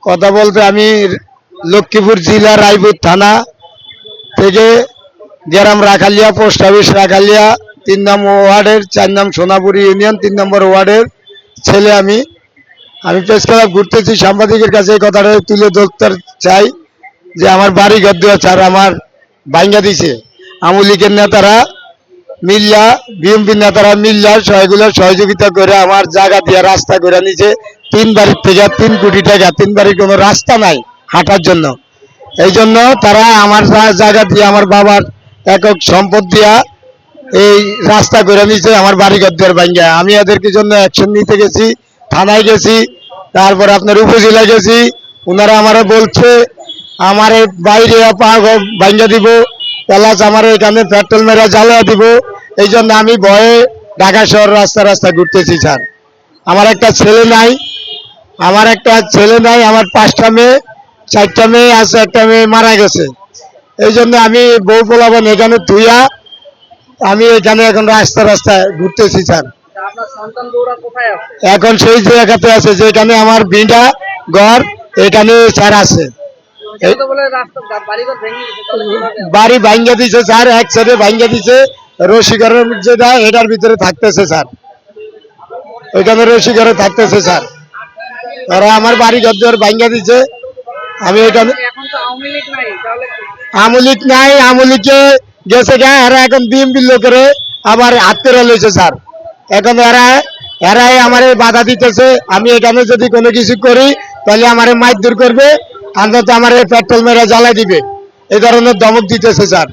কথা বলতে আমি লক্ষ্মীপুর জেলা রায়পুর থানা থেকে গ্রাম রাখালিয়া পোস্ট অফিস রাখালিয়া 3 নং ওয়ার্ডের 4 নং সোনাপুরি ইউনিয়ন 3 নম্বর ওয়ার্ডের ছেলে। আমি প্রেস ক্লাব ঘুরতেছি, সাংবাদিকের কাছে এই কথাটা তুলে ধরতে চাই যে আমার বাড়ি ঘর দুয়ার ছাড় আমার ভাঙ্গা দিছে আওয়ামী লীগের নেতারা মিল্লা, বিএনপি নেতারা মিল্লা সহগুলোর সহযোগিতা করে আমার জায়গা দিয়ে রাস্তা করে নিছে 3 বাড়ির থেকে 3 কোটি টাকা। 3 বাড়ির কোনো রাস্তা নাই হাঁটার জন্য, এই জন্য তারা আমার জায়গা দিয়ে আমার বাবার একক সম্পদ দিয়া এই রাস্তা করে নিছে আমার বাড়ি ঘর দুয়ার ভাঙ্গা। আমি এদেরকে জন্য অ্যাকশন নিতে গেছি, থানায় গেছি, তারপর আপনার উপজেলায় গেছি। ওনারা আমারে বলছে আমার বাইরে ভাঙ্গা দিব, প্লাস আমার এখানে পেট্রোল মেরা জ্বালা দিব। এই জন্য আমি ভয়ে ঢাকা শহর রাস্তা রাস্তা ঘুরতেছি স্যার। আমার একটা ছেলে নাই, আমার 5টা মেয়ে, 4টা মেয়ে আছে, একটা মেয়ে মারা গেছে। এই জন্য আমি বউ পোলাবন এখানে ধুইয়া আমি এখানে এখন রাস্তা রাস্তায় ঘুরতেছি স্যার। এখন সেই জায়গাতে আছে যেখানে আমার বিটা ঘর এখানে স্যার আছে। বাড়ি ভাঙ্গা দিছে স্যার, এক সাইডে ভাঙ্গা দিছে, রশিঘরের যেটা এটার ভিতরে থাকতেছে স্যার, ওইখানে রশিঘরে থাকতেছে স্যার। তারা আমার বাড়ি ঘর দুয়ার ভাঙ্গা দিছে। আমি এখানে আওয়ামী লীগ নাই, আওয়ামী লীগে গেছে গা, এরা এখন বিএনপির লোকের আবার হাত করে লইছে স্যার। এখন এরাই আমার বাধা দিতেছে, আমি এখানে যদি কোনো কিছু করি তাহলে আমার মারধর করবে, অন্তত আমার পেট্রোল মেরে জ্বালাই দিবে, এই ধরনের ধমক দিতেছে স্যার।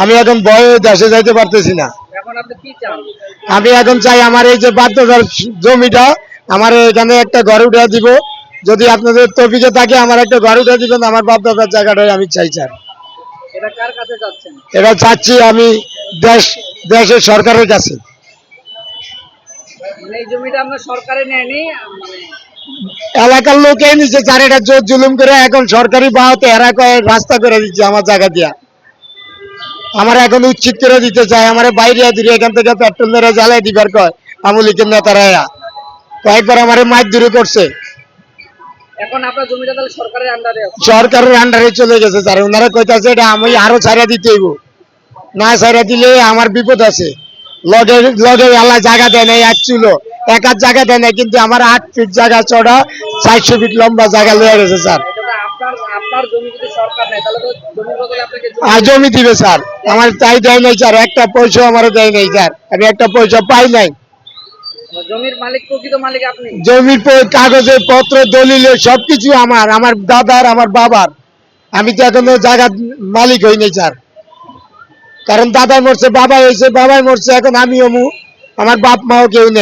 আমি এখন ভয়ে দেশে যাইতে পারতেছি না। আমি এখন চাই আমার এই যে বাধ্যতার জমিটা আমার এখানে একটা ঘর উঠে দিব, যদি আপনাদের তৌফিকে থাকে আমার একটা ঘর উঠে দিবেন, আমার বাধ্যতার জায়গাটাই আমি চাই স্যার। এটা চাচ্ছি আমি দেশের সরকারের কাছে। এলাকার লোকে নিচে স্যার, এটা জোর জুলুম করে এখন সরকারি বাহতে এরা রাস্তা করে দিচ্ছে আমার জায়গা দিয়া। আমার এখন উচ্ছেদ করে দিতে চায়, আমার বাইরে দিলে এখান থেকে পেট্রোল মেরে জ্বালাই দিবার কয় আওয়ামী লীগের নেতারা। কয়েকবার আমার মারধর করছে। সরকারের আন্ডারে চলে গেছে স্যার। ওনারা কইতাছে এটা আমি আরো ছাড়া দিতে হইব, না ছাড়া দিলে আমার বিপদ আছে। লগে লগে আল্লাহ জায়গা দেয় নাই, এক হাত জায়গা দেয় নাই, কিন্তু আমার 8 ফিট জায়গা চড়া 400 ফিট লম্বা জায়গা লয়ে গেছে স্যার। আর জমি দিবে স্যার, আমার তাই দেয় নাই স্যার, একটা পয়সা আমার দেয় নাই স্যার, আমি একটা পয়সা পাই নাই। জমির কাগজে পত্র দলিল সবকিছু আমার দাদার আমার বাবার। আমি তো এখনো জায়গার মালিক হই নাই স্যার, কারণ দাদা মরছে, বাবা হয়েছে, বাবাই মরছে, এখন আমিও আমার বাপ মাও কেউ নেই।